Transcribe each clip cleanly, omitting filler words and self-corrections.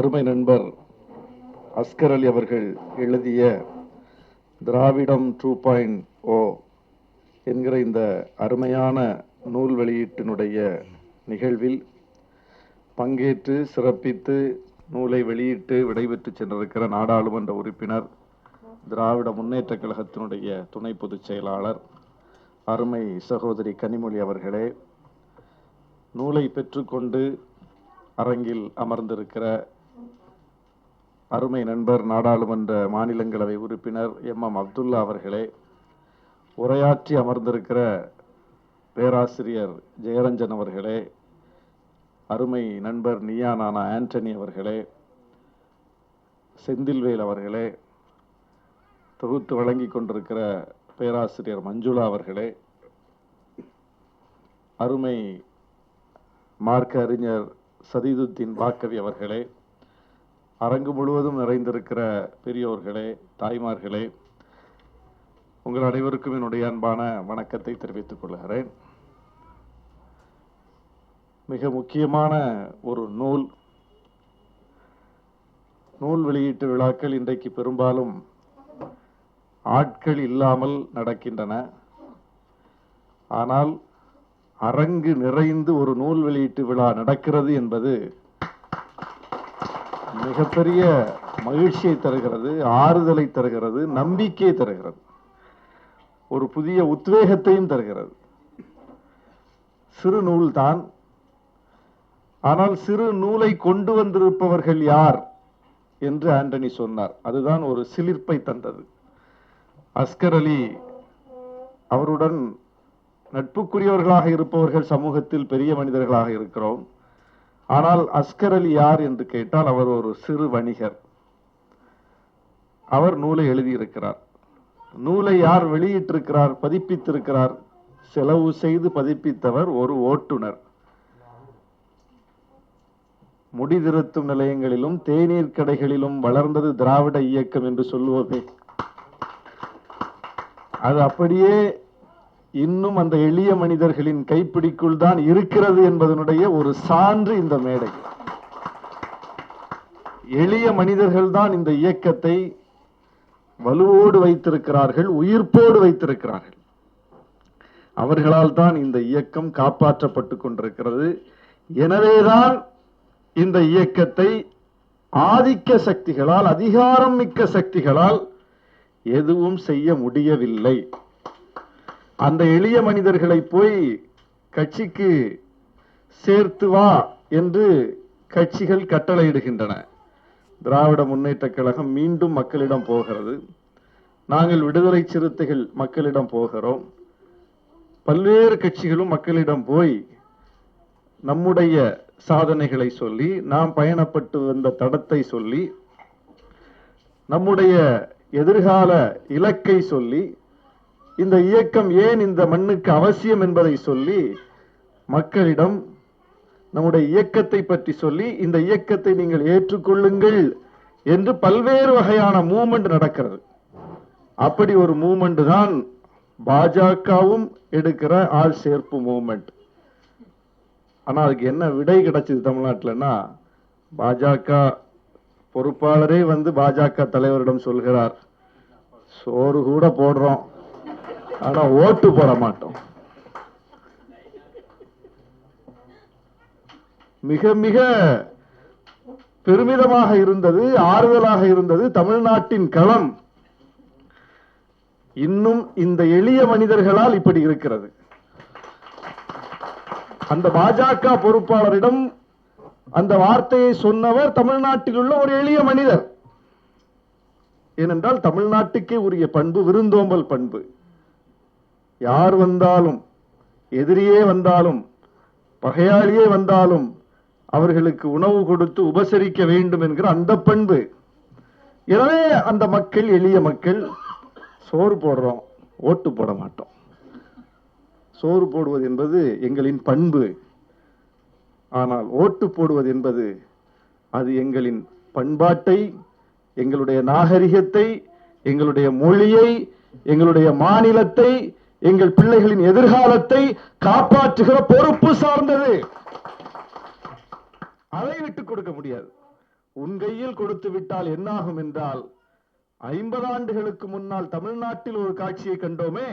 அருமை நண்பர் அஸ்கர் அலி அவர்கள் எழுதிய திராவிடம் 2.0 என்கிற இந்த அருமையான நூல் வெளியீட்டினுடைய நிகழ்வில் பங்கேற்று சிறப்பித்து நூலை வெளியிட்டு விடைபெற்று சென்றிருக்கிற நாடாளுமன்ற உறுப்பினர், திராவிட முன்னேற்றக் கழகத்தினுடைய துணை பொதுச் செயலாளர் அருமை சகோதரி கனிமொழி அவர்களே, நூலை பெற்றுக்கொண்டு அரங்கில் அமர்ந்திருக்கிற அருமை நண்பர் நாடாளுமன்ற மாநிலங்களவை உறுப்பினர் எம் அப்துல்லா அவர்களே, உரையாற்றி அமர்ந்திருக்கிற பேராசிரியர் ஜெயரஞ்சன் அவர்களே, அருமை நண்பர் நியானானா ஆண்டனி அவர்களே, செந்தில்வேல் அவர்களே, தொகுத்து வழங்கி கொண்டிருக்கிற பேராசிரியர் மஞ்சுளா அவர்களே, அருமை மார்க்க அறிஞர் சதீதுத்தீன் பாக்கவி அவர்களே, அரங்கு முழுவதும் நிறைந்திருக்கிற பெரியோர்களே, தாய்மார்களே, உங்கள் அனைவருக்கும் என்னுடைய அன்பான வணக்கத்தை தெரிவித்துக் கொள்கிறேன். மிக முக்கியமான ஒரு நூல் வெளியீட்டு விழாக்கள் இன்றைக்கு பெரும்பாலும் ஆட்கள் இல்லாமல் நடக்கின்றன. ஆனால் அரங்கு நிறைந்து ஒரு நூல் வெளியீட்டு விழா நடக்கிறது என்பது மிகப்பெரிய மகிழ்ச்சியை தருகிறது, ஆறுதலை தருகிறது, நம்பிக்கையை தருகிறது, ஒரு புதிய உத்வேகத்தையும் தருகிறது. சிறு நூல் தான், ஆனால் சிறு நூலை கொண்டு வந்திருப்பவர்கள் யார் என்று ஆண்டனி சொன்னார். அதுதான் ஒரு சிலிர்ப்பை தந்தது. அஸ்கர் அலி அவருடன் நட்புக்குரியவர்களாக இருப்பவர்கள் சமூகத்தில் பெரிய மனிதர்களாக இருக்கிறோம். ஆனால் அஸ்கர் அலி யார் என்று கேட்டால் அவர் ஒரு சிறு வணிகர். அவர் நூலை எழுதியிருக்கிறார். நூலை யார் வெளியிட்டிருக்கிறார், பதிப்பித்திருக்கிறார்? செலவு செய்து பதிப்பித்தவர் ஒரு ஓட்டுநர். முடிதிருத்தும் நிலையங்களிலும் தேநீர் கடைகளிலும் வளர்ந்தது திராவிட இயக்கம் என்று சொல்லுவதே, அது அப்படியே இன்னும் அந்த எளிய மனிதர்களின் கைப்பிடிக்குள் தான் இருக்கிறது என்பதனுடைய ஒரு சான்று இந்த மேடை. எளிய மனிதர்கள் தான் இந்த இயக்கத்தை வலுவோடு வைத்திருக்கிறார்கள், உயிர்ப்போடு வைத்திருக்கிறார்கள். அவர்களால் தான் இந்த இயக்கம் காப்பாற்றப்பட்டுக் கொண்டிருக்கிறது. எனவேதான் இந்த இயக்கத்தை ஆதிக்க சக்திகளால், அதிகாரம் மிக்க சக்திகளால் எதுவும் செய்ய முடியவில்லை. அந்த எளிய மனிதர்களை போய் கட்சிக்கு சேர்த்து வா என்று கட்சிகள் கட்டளையிடுகின்றன. திராவிட முன்னேற்றக் கழகம் மீண்டும் மக்களிடம் போகிறது. நாங்கள் விடுதலை சிறுத்தைகள் மக்களிடம் போகிறோம். பல்வேறு கட்சிகளும் மக்களிடம் போய் நம்முடைய சாதனைகளை சொல்லி, நாம் பயணப்பட்டு வந்த தடத்தை சொல்லி, நம்முடைய எதிர்கால இலக்கை சொல்லி, இந்த இயக்கம் ஏன் இந்த மண்ணுக்கு அவசியம் என்பதை சொல்லி, மக்களிடம் நம்முடைய இயக்கத்தை பற்றி சொல்லி, இந்த இயக்கத்தை நீங்கள் ஏற்றுக்கொள்ளுங்கள் என்று பல்வேறு வகையான மூவ்மெண்ட் நடக்கிறது. அப்படி ஒரு மூவ்மெண்ட் தான் பாஜகவும் எடுக்கிற ஆள் சேர்ப்பு மூவ்மெண்ட். ஆனா அதுக்கு என்ன விடை கிடைச்சது தமிழ்நாட்டில்னா, பாஜக பொறுப்பாளரே வந்து பாஜக தலைவரிடம் சொல்கிறார், சோறு கூட போடுறோம், ஆனா ஓட்டு போட மாட்டோம். மிக மிக பெருமிதமாக இருந்தது, ஆறுதலாக இருந்தது. தமிழ்நாட்டின் களம் இன்னும் இந்த எளிய மனிதர்களால் இப்படி இருக்கிறது. அந்த பாஜக பொறுப்பாளரிடம் அந்த வார்த்தையை சொன்னவர் தமிழ்நாட்டில் உள்ள ஒரு எளிய மனிதர். ஏனென்றால் தமிழ்நாட்டுக்கே உரிய பண்பு விருந்தோம்பல் பண்பு. யார் வந்தாலும், எதிரியே வந்தாலும், பகையாளியே வந்தாலும் அவர்களுக்கு உணவு கொடுத்து உபசரிக்க வேண்டும் என்கிற அந்த பண்பு. எனவே அந்த மக்கள், எளிய மக்கள், சோறு போடுறோம், ஓட்டு போட மாட்டோம். சோறு போடுவது என்பது எங்களின் பண்பு. ஆனால் ஓட்டு போடுவது என்பது அது எங்களின் பண்பாட்டை, எங்களுடைய நாகரிகத்தை, எங்களுடைய மொழியை, எங்களுடைய மாநிலத்தை, எங்கள் பிள்ளைகளின் எதிர்காலத்தை காப்பாற்றுகிற பொறுப்பு சார்ந்தது. அதை விட்டுக் கொடுக்க முடியாது. உன் கையில் கொடுத்து விட்டால் என்னாகும் என்றால் 50 ஆண்டுகளுக்கு முன்னால் தமிழ்நாட்டில் ஒரு காட்சியை கண்டோமே,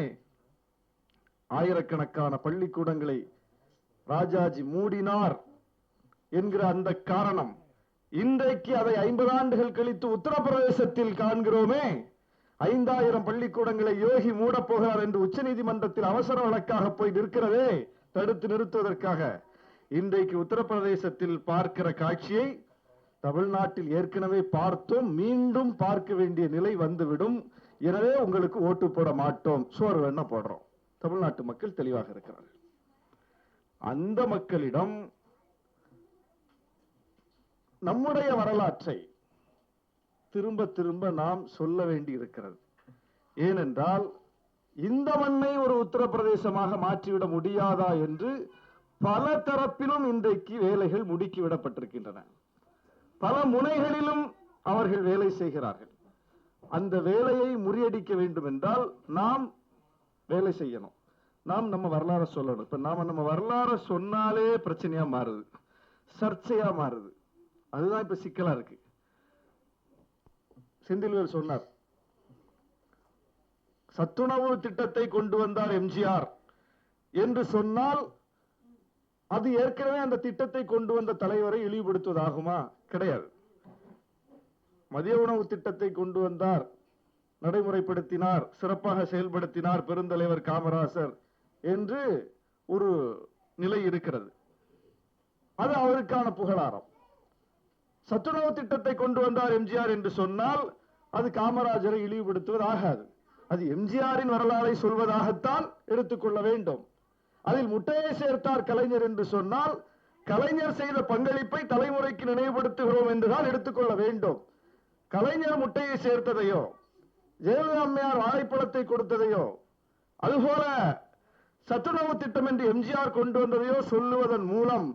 ஆயிரக்கணக்கான பள்ளிக்கூடங்களை ராஜாஜி மூடினார் என்கிற அந்த காரணம் இன்றைக்கு அதை 50 ஆண்டுகள் கழித்து உத்தரப்பிரதேசத்தில் காண்கிறோமே. 5000 பள்ளிக்கூடங்களை யோகி மூடப் போகிறார் என்று உச்சநீதிமன்றத்தில் அவசர வழக்காக போய் நிற்கிறதே, தடுத்து நிறுத்துவதற்காக. இன்றைக்கு உத்தரப்பிரதேசத்தில் பார்க்கிற காட்சியை தமிழ்நாட்டில் ஏற்கனவே பார்த்தோம், மீண்டும் பார்க்க வேண்டிய நிலை வந்துவிடும். எனவே உங்களுக்கு ஓட்டு போட மாட்டோம், சோறு வேணா போடுறோம். தமிழ்நாட்டு மக்கள் தெளிவாக இருக்கிறார்கள். அந்த மக்களிடம் நம்முடைய வரலாற்றை திரும்ப திரும்ப நாம் சொல்ல வேண்டி இருக்கிறது. ஏனென்றால் இந்த மண்ணை ஒரு உத்தரப்பிரதேசமாக மாற்றிவிட முடியாதா என்று பல தரப்பிலும் இன்றைக்கு வேலைகள் முடுக்கிவிடப்பட்டிருக்கின்றன. பல முனைகளிலும் அவர்கள் வேலை செய்கிறார்கள். அந்த வேலையை முறியடிக்க வேண்டும் என்றால் நாம் வேலை செய்யணும். நாம் நம்ம வரலாறு சொல்லணும். இப்ப நாம நம்ம வரலாறு சொன்னாலே பிரச்சனையா மாறுது, சர்ச்சையா மாறுது. அதுதான் இப்ப சிக்கலா இருக்கு. செந்தில்வேல் சொன்னார், சத்துணவு திட்டத்தை கொண்டு வந்தார் எம்ஜிஆர் என்று சொன்னால் அது ஏற்கனவே அந்த திட்டத்தை கொண்டு வந்த தலைவரை இழிவுபடுத்துவதாகுமா? கிடையாது. மதிய உணவு திட்டத்தை கொண்டு வந்தார், நடைமுறைப்படுத்தினார், சிறப்பாக செயல்படுத்தினார் பெருந்தலைவர் காமராசர் என்று ஒரு நிலை இருக்கிறது. அது அவருக்கான புகழாரம். சத்துணவு திட்டத்தை கொண்டு வந்தார் எம்ஜிஆர் என்று சொன்னால் அது காமராஜரை இழிவுபடுத்துவது ஆகாது. அது எம்ஜிஆரின் வரலாறை சொல்வதாகத்தான் எடுத்துக்கொள்ள வேண்டும். அதில் முட்டையை சேர்த்தார் கலைஞர் என்று சொன்னால் கலைஞர் செய்த பங்களிப்பை தலைமுறைக்கு நினைவுபடுத்துகிறோம் என்றுதான் எடுத்துக்கொள்ள வேண்டும். கலைஞர் முட்டையை சேர்த்ததையோ, ஜெயலலிதா அம்மையார் வாழைப்பழத்தை கொடுத்ததையோ, அதுபோல சத்துணவு திட்டம் என்று எம்ஜிஆர் கொண்டு வந்ததையோ சொல்லுவதன் மூலம்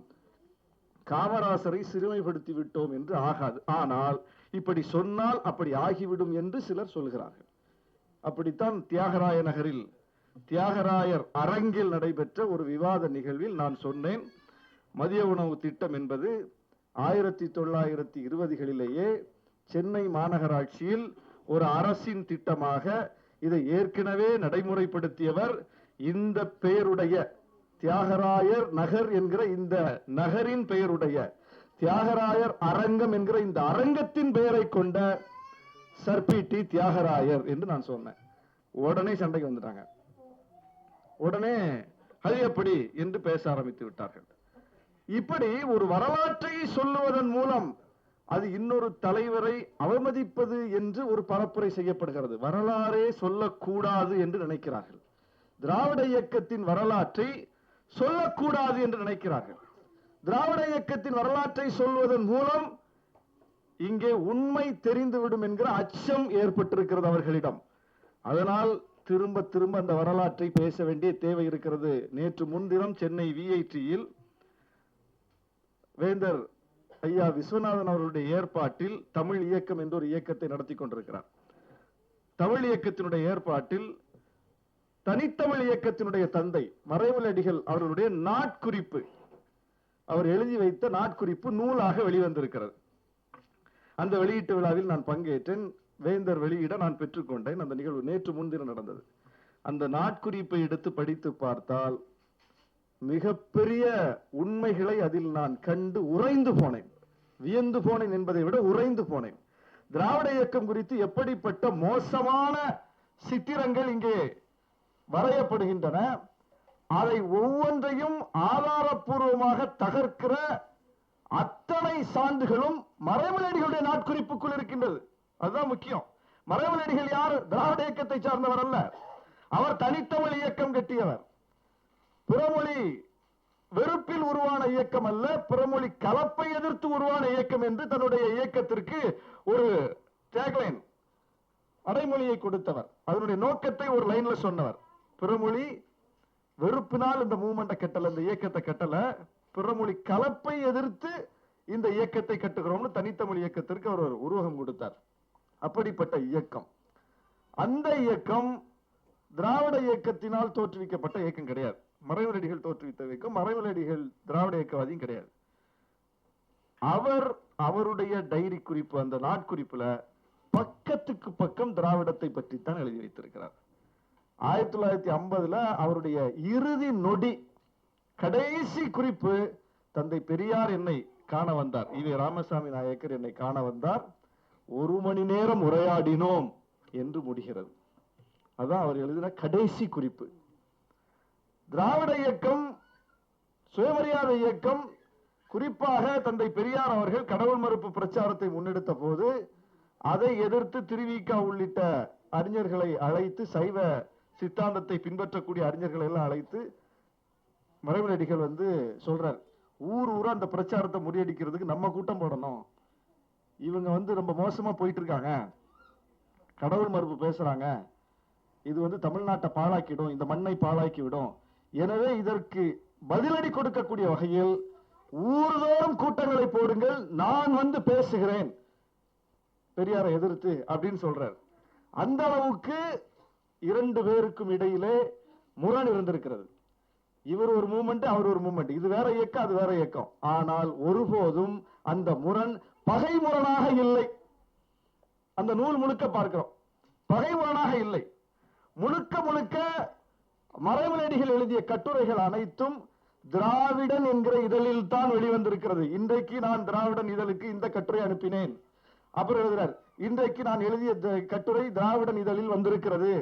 காமராசரை சிறுமைப்படுத்தி விட்டோம் என்று ஆகாது. ஆனால் இப்படி சொன்னால் அப்படி ஆகிவிடும் என்று சிலர் சொல்கிறார்கள். அப்படித்தான் தியாகராய நகரில் தியாகராயர் அரங்கில் நடைபெற்ற ஒரு விவாத நிகழ்வில் நான் சொன்னேன், மதிய உணவு திட்டம் என்பது 1920களிலேயே சென்னை மாநகராட்சியில் ஒரு அரசின் திட்டமாக இதை ஏற்கனவே நடைமுறைப்படுத்தியவர் இந்த பெயருடைய தியாகராயர் நகர் என்கிற இந்த நகரின் பெயருடைய தியாகராயர் அரங்கம் என்கிற இந்த அரங்கத்தின் பெயரை கொண்ட சர்பிடி தியாகராயர் என்று நான் சொன்னேன். உடனே சண்டைக்கு வந்துட்டாங்க. உடனே அது எப்படி என்று பேச ஆரம்பித்து விட்டார்கள். இப்படி ஒரு வரலாற்றை சொல்லுவதன் மூலம் அது இன்னொரு தலைவரை அவமதிப்பது என்று ஒரு பரப்புரை செய்யப்படுகிறது. வரலாறே சொல்லக்கூடாது என்று நினைக்கிறார்கள். திராவிட இயக்கத்தின் வரலாற்றை சொல்லக்கூடாது என்று நினைக்கிறார்கள். திராவிட இயக்கத்தின் வரலாற்றை சொல்வதன் மூலம் இங்கே உண்மை தெரிந்துவிடும் என்கிற அச்சம் ஏற்பட்டிருக்கிறது அவர்களிடம். அதனால் திரும்ப திரும்ப அந்த வரலாற்றை பேச வேண்டிய தேவை இருக்கிறது. நேற்று முன்தினம் சென்னை விஐடியில் வேந்தர் ஐயா விஸ்வநாதன் அவர்களுடைய ஏற்பாட்டில் தமிழ் இயக்கம் என்ற ஒரு இயக்கத்தை நடத்தி கொண்டிருக்கிறார். தமிழ் இயக்கத்தினுடைய ஏற்பாட்டில் தனித்தமிழ் இயக்கத்தினுடைய தந்தை மறைமலடிகள் அவர்களுடைய நாட்குறிப்பு, அவர் எழுதி வைத்த நாட்குறிப்பு நூலாக வெளிவந்திருக்கிறது. அந்த வெளியீட்டு விழாவில் நான் பங்கேற்றேன். வேந்தர் வெளியிட நான் பெற்றுக்கொண்டேன். அந்த நிகழ்வு நேற்று முன்தினம் நடந்தது. அந்த நாட்குறிப்பை எடுத்து படித்து பார்த்தால் மிகப்பெரிய உண்மைகளை அதில் நான் கண்டு உறைந்து போனேன். வியந்து போனேன் என்பதை விட உறைந்து போனேன். திராவிட இயக்கம் குறித்து எப்படிப்பட்ட மோசமான சித்திரங்கள் இங்கே வரையப்படுகின்றன, அதை ஒவ்வொன்றையும் ஆதாரப்பூர்வமாக தகர்க்கிற அத்தனை சான்றுகளும் மறைமலடிகளுடைய நாட்குறிப்புக்குள் இருக்கின்றது. அதுதான் முக்கியம். மறைமலடிகள் யார்? திராவிட இயக்கத்தை சார்ந்தவர் அல்ல. அவர் தனித்தமிழ் இயக்கம் கட்டியவர். பிறமொழி வெறுப்பில் உருவான இயக்கம் அல்ல, பிறமொழி கலப்பை எதிர்த்து உருவான இயக்கம் என்று தன்னுடைய இயக்கத்திற்கு ஒரு டேக்லைன் அடைமொழியை கொடுத்தவர். அதனுடைய நோக்கத்தை ஒரு லைன்ல சொன்னவர். பிறமொழி வெறுப்பினால் இந்த மூவ்மெண்ட்டை கட்டல, இந்த இயக்கத்தை கட்டல, பிறமொழி கலப்பை எதிர்த்து இந்த இயக்கத்தை கட்டுகிறோம்னு தனித்தமிழ் இயக்கத்திற்கு அவர் ஒரு உருவகம் கொடுத்தார். அப்படிப்பட்ட இயக்கம். அந்த இயக்கம் திராவிட இயக்கத்தினால் தோற்றுவிக்கப்பட்ட இயக்கம் கிடையாது. மறைமலடிகள் தோற்றுவித்த இயக்கம். மறைமலடிகள் திராவிட இயக்கவாதியும் கிடையாது. அவர் அவருடைய டைரி குறிப்பு, அந்த நாட்குறிப்புல பக்கத்துக்கு பக்கம் திராவிடத்தை பற்றி தான் எழுதி வைத்திருக்கிறார். 1950 அவருடைய இறுதி நொடி கடைசி குறிப்பு, தந்தை பெரியார் என்னை காண வந்தார், ஈவே ராமசாமி நாயக்கர் என்னை காண வந்தார், 1 மணி நேரம் உரையாடினோம் என்று முடிகிறது. அதான் அவர் எழுதின கடைசி குறிப்பு. திராவிட இயக்கம், சுயமரியாதை இயக்கம், குறிப்பாக தந்தை பெரியார் அவர்கள் கடவுள் மறுப்பு பிரச்சாரத்தை முன்னெடுத்த போது அதை எதிர்த்து திருவிக உள்ளிட்ட அறிஞர்களை அழைத்து, சைவ சித்தாந்தத்தை பின்பற்றக்கூடிய அறிஞர்களை எல்லாம் அழைத்து மறைமலடிகள் சொல்றார், ஊர் ஊரா அந்த பிரச்சாரத்தை முறியடிக்கிறதுக்கு நம்ம கூட்டம் போடணும், இவங்க ரொம்ப மோசமா போயிட்டு இருக்காங்க, கடவுள் மறுப்பு பேசுறாங்க, இது தமிழ்நாட்டை பாழாக்கிடும், இந்த மண்ணை பாழாக்கி விடும், எனவே இதற்கு பதிலடி கொடுக்கக்கூடிய வகையில் ஊர்தோறும் கூட்டங்களை போடுங்கள், நான் பேசுகிறேன் பெரியாரை எதிர்த்து அப்படின்னு சொல்றார். அந்த அளவுக்கு 2 பேருக்கும் இடையிலே முரண் இருந்திருக்கிறது. இவர் ஒரு மூமெண்ட், அவர் ஒரு மூமெண்ட், இது வேற இயக்கம், அது வேற இயக்கம். ஆனால் ஒருபோதும் அந்த முரண் பகை முரணாக இல்லை. அந்த நூல் முழுக்க பார்க்கிறோம், பகை முரணாக இல்லை. முழுக்க முழுக்க மறைமலடிகள் எழுதிய கட்டுரைகள் அனைத்தும் திராவிடன் என்கிற இதழில் தான் வெளிவந்திருக்கிறது. இன்றைக்கு நான் திராவிடன் இதழுக்கு இந்த கட்டுரை அனுப்பினேன். அப்புறம் எழுதுறார், இன்றைக்கு நான் எழுதிய கட்டுரை திராவிடன் இதழில் வந்திருக்கிறது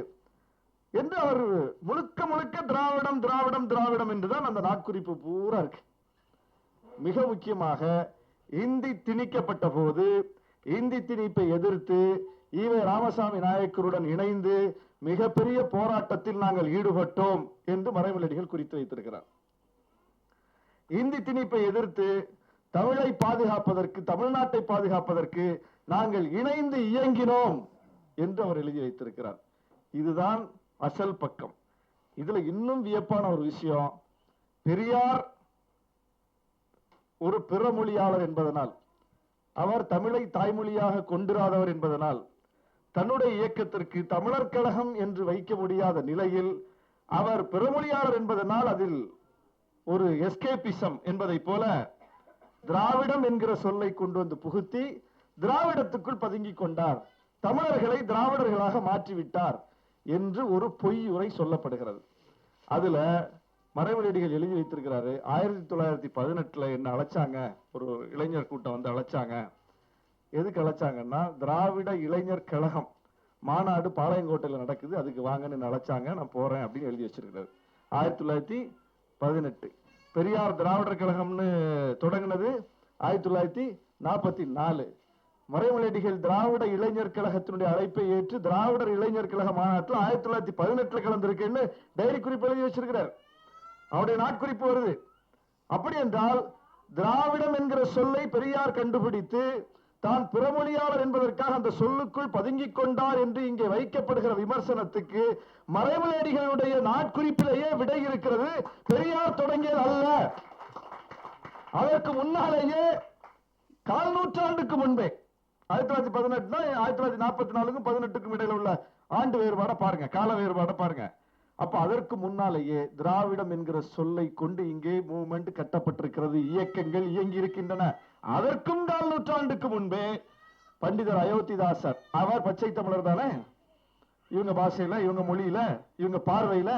என்று அவர் முழுக்க முழுக்க திராவிடம் திராவிடம் திராவிடம் என்றுதான் அந்த நாட்குறிப்பு பூரா இருக்கு. மிக முக்கியமாக இந்தி திணிக்கப்பட்ட போது இந்தி திணிப்பை எதிர்த்து ஈவே ராமசாமி நாயக்கருடன் இணைந்து மிகப்பெரிய போராட்டத்தில் நாங்கள் ஈடுபட்டோம் என்று மறைமலடிகள் குறித்து வைத்திருக்கிறார். இந்தி திணிப்பை எதிர்த்து தமிழை பாதுகாப்பதற்கு, தமிழ்நாட்டை பாதுகாப்பதற்கு நாங்கள் இணைந்து இயங்கினோம் என்று அவர் எழுதி வைத்திருக்கிறார். இதுதான் அசல் பக்கம். இதுல இன்னும் வியப்பான ஒரு விஷயம், பெரியார் ஒரு பிறமொழியாளர் என்பதனால், அவர் தமிழை தாய்மொழியாக கொண்டிராதவர் என்பதனால், தன்னுடைய இயக்கத்திற்கு தமிழர் கழகம் என்று வைக்க முடியாத நிலையில் அவர் பிறமொழியாளர் என்பதனால் அதில் ஒரு எஸ்கேபிசம் என்பதை போல திராவிடம் என்கிற சொல்லை கொண்டு புகுத்தி திராவிடத்துக்குள் பதுங்கிக் கொண்டார், தமிழர்களை திராவிடர்களாக மாற்றிவிட்டார் என்று ஒரு பொய்யுரை சொல்லப்படுகிறது. அதுல மறைமலடிகள் எழுதி வைத்திருக்கிறாரு, 1918 என்ன அழைச்சாங்க, ஒரு இளைஞர் கூட்டம் அழைச்சாங்க. எதுக்கு அழைச்சாங்கன்னா, திராவிட இளைஞர் கழகம் மாநாடு பாளையங்கோட்டையில் நடக்குது, அதுக்கு வாங்கன்னு அழைச்சாங்க, நான் போறேன் அப்படின்னு எழுதி வச்சிருக்கிறாரு. 1918 பெரியார் திராவிடர் கழகம்னு தொடங்கினது 1944. மறைமலடிகள் திராவிட இளைஞர் கழகத்தினுடைய அழைப்பை ஏற்று திராவிடர் இளைஞர் கழக மாநாட்டில் 1918 கலந்திருக்குன்னு டைரி குறிப்பு எழுதி வச்சிருக்கிறார். அவருடைய நாட்குறிப்பு வருது. அப்படி என்றால் திராவிடம் என்கிற சொல்லை பெரியார் கண்டுபிடித்து தான் பிறமொழியாளர் என்பதற்காக அந்த சொல்லுக்குள் பதுங்கிக் கொண்டார் என்று இங்கே வைக்கப்படுகிற விமர்சனத்துக்கு மறைமலடிகளுடைய நாட்குறிப்பிலேயே விடை இருக்கிறது. பெரியார் தொடங்கியது அல்ல, அதற்கு முன்னாலேயே 4 நூற்றாண்டுக்கு முன்பே 1918 1944க்கும் 18க்கும் இடையில உள்ள ஆண்டு வேறுபாட பாருங்க, கால வேறுபாட பாருங்க. அப்ப அதற்கு முன்னாலேயே திராவிடம் என்கிற சொல்லை கொண்டு இங்கே மூவ்மெண்ட் கட்டப்பட்டிருக்கிறது, இயக்கங்கள் இயங்கி இருக்கின்றன. அதற்கும் 4 நூற்றாண்டுக்கு முன்பே பண்டிதர் அயோத்திதாசர், அவர் பச்சை தமிழர் தானே, இவங்க பாஷையில, இவங்க மொழியில, இவங்க பார்வையில,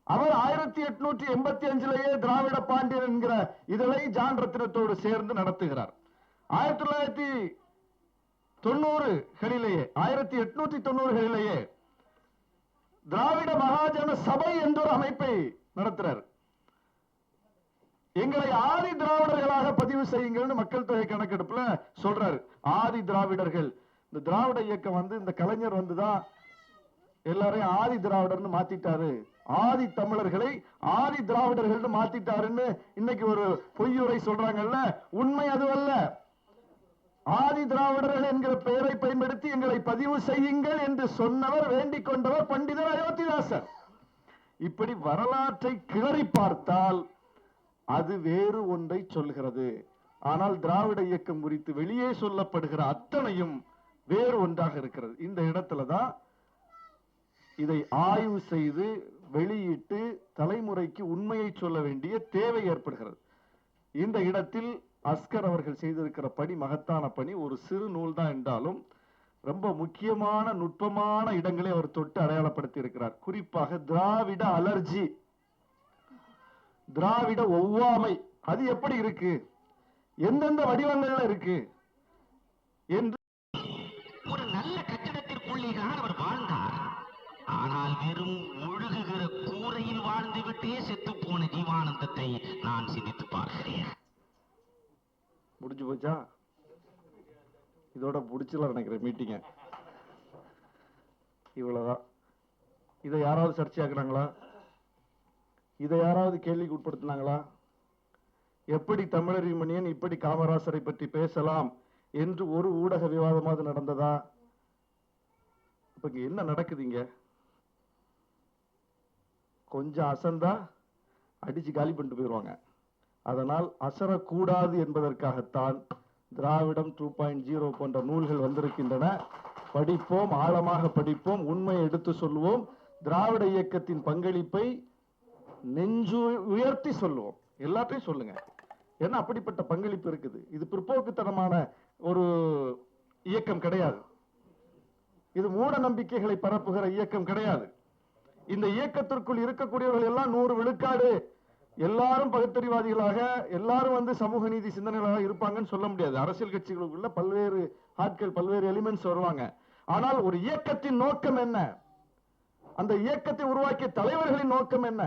அவர் 1885 திராவிட பாண்டியன் என்கிற இதழை ஜான் ரத்தினத்தோடு சேர்ந்து நடத்துகிறார். 1890களிலேயே திராவிட மகாஜன சபை என்ற ஒரு அமைப்பை நடத்துறார். எங்களை ஆதி திராவிடர்களாக பதிவு செய்யுங்கள் மக்கள் தொகை கணக்கெடுப்புல சொல்றாரு. ஆதி திராவிடர்கள், இந்த திராவிட இயக்கம் இந்த கலைஞர் தான் எல்லாரையும் ஆதி திராவிடர்னு மாத்திட்டாரு, ஆதி தமிழர்களை ஆதி திராவிடர்கள் மாத்திட்டாருன்னு இன்னைக்கு ஒரு பொய்யுரை சொல்றாங்கல்ல, உண்மை அதுவல்ல. ஆதி திராவிடர்கள் என்கிற பெயரை பயன்படுத்தி எங்களை பதிவு செய்யுங்கள் என்று சொன்னவர், வேண்டிக் கொண்டவர் பண்டிதர் அயோத்திதாசர். இப்படி வரலாற்றை கிளறி பார்த்தால் அது வேறு ஒன்றை சொல்கிறது. ஆனால் திராவிட இயக்கம் குறித்து வெளியே சொல்லப்படுகிற அத்தனையும் வேறு ஒன்றாக இருக்கிறது. இந்த இடத்துலதான் இதை ஆய்வு செய்து வெளியிட்டு தலைமுறைக்கு உண்மையை சொல்ல வேண்டிய தேவை ஏற்படுகிறது. இந்த இடத்தில் அஸ்கர் அவர்கள் செய்திருக்கிற பணி மகத்தான பணி. ஒரு சிறு நூல் தான் என்றாலும் ரொம்ப முக்கியமான நுட்பமான இடங்களை அவர் தொட்டு அடையாளப்படுத்தி இருக்கிறார். குறிப்பாக திராவிட அலர்ஜி, திராவிட ஒவ்வாமை அது எப்படி இருக்கு, எந்தெந்த வடிவங்கள்ல இருக்கு என்று. ஒரு நல்ல கட்டிடத்திற்குள்ளே தான் அவர் வாழ்ந்தார். ஆனால் வெறும் ஒழுகுகிற கூரையில் வாழ்ந்து விட்டே செத்து போன ஜீவானந்தத்தை நான் சிந்தித்து பார்க்கிறேன். முடிஞ்சு போச்சா? இதோட முடிச்சல நினைக்கிறேன் மீட்டிங்க. இவ்வளவுதான். இதை யாராவது சர்ச்சையாக்குறாங்களா? இதை யாராவது கேள்விக்கு உட்படுத்தினாங்களா? எப்படி தமிழறிவு மணியன் இப்படி காமராசரை பற்றி பேசலாம் என்று ஒரு ஊடக விவாதமாவது நடந்ததா? இப்ப இங்க என்ன நடக்குதுங்க? கொஞ்சம் அசந்தா அடிச்சு காலி பண்ணிட்டு போயிடுவாங்க. அதனால் அசரக்கூடாது என்பதற்காகத்தான் திராவிடம் 2.0 போன்ற நூல்கள் வந்திருக்கின்றன. படிப்போம், ஆழமாக படிப்போம், உண்மையை எடுத்து சொல்லுவோம், திராவிட இயக்கத்தின் பங்களிப்பை நெஞ்சு உயர்த்தி சொல்லுவோம். எல்லாத்தையும் சொல்லுங்க. ஏன்னா அப்படிப்பட்ட பங்களிப்பு இருக்குது. இது பிற்போக்குத்தனமான ஒரு இயக்கம் கிடையாது. இது மூட நம்பிக்கைகளை பரப்புகிற இயக்கம் கிடையாது. இந்த இயக்கத்திற்குள் இருக்கக்கூடியவர்கள் எல்லாம் 100 விழுக்காடு எல்லாரும் பகுத்தறிவாதிகளாக, எல்லாரும் சமூக நீதி சிந்தனைகளாக இருப்பாங்கன்னு சொல்ல முடியாது. அரசியல் கட்சிகளுக்குள்ள பல்வேறு ஆட்கள், பல்வேறு எலிமெண்ட்ஸ் வருவாங்க. ஆனால் ஒரு இயக்கத்தின் நோக்கம் என்ன, அந்த இயக்கத்தை உருவாக்கிய தலைவர்களின் நோக்கம் என்ன,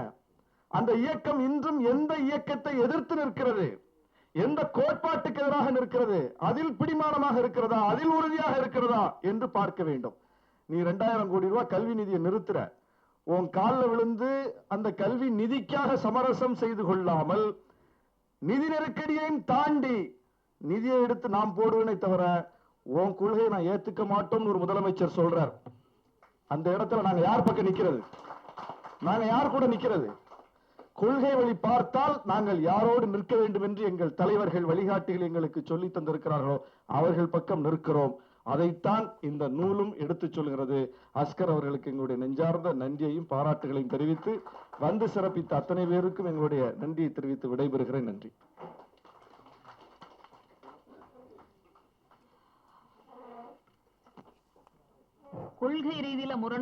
அந்த இயக்கம் இன்றும் எந்த இயக்கத்தை எதிர்த்து நிற்கிறது, எந்த கோட்பாட்டுக்கு எதிராக நிற்கிறது, அதில் பிடிமானமாக இருக்கிறதா, அதில் உறுதியாக இருக்கிறதா என்று பார்க்க வேண்டும். நீ 2000 கோடி ரூபாய் கல்வி நிதியை நிறுத்துற, உன் காலில் விழுந்து அந்த கல்வி நிதிக்காக சமரசம் செய்து கொள்ளாமல் நிதி நெருக்கடியையும் தாண்டி நிதியை எடுத்து நாம் போடுவேனே தவிர உன் கொள்கையை நான் ஏத்துக்க மாட்டோம்னு ஒரு முதலமைச்சர் சொல்றார். அந்த இடத்துல நாங்க யார் பக்கம் நிக்கிறது? நாங்க யார் கூட நிக்கிறது? கொள்கை வழி பார்த்தால் நாங்கள் யாரோடு நிற்க வேண்டும் என்று எங்கள் தலைவர்கள், வழிகாட்டிகள் எங்களுக்கு சொல்லி தந்திருக்கிறார்களோ அவர்கள் பக்கம் நிற்கிறோம். அதைத்தான் இந்த நூலும் எடுத்து சொல்கிறது. அஸ்கர் அவர்களுக்கு எங்களுடைய நெஞ்சார்ந்த நன்றியையும் பாராட்டுகளையும் தெரிவித்து, வந்து சிறப்பித்த அத்தனை பேருக்கும் எங்களுடைய நன்றியை தெரிவித்து விடைபெறுகிறேன். நன்றி. கொள்கை ரீதியில முரண்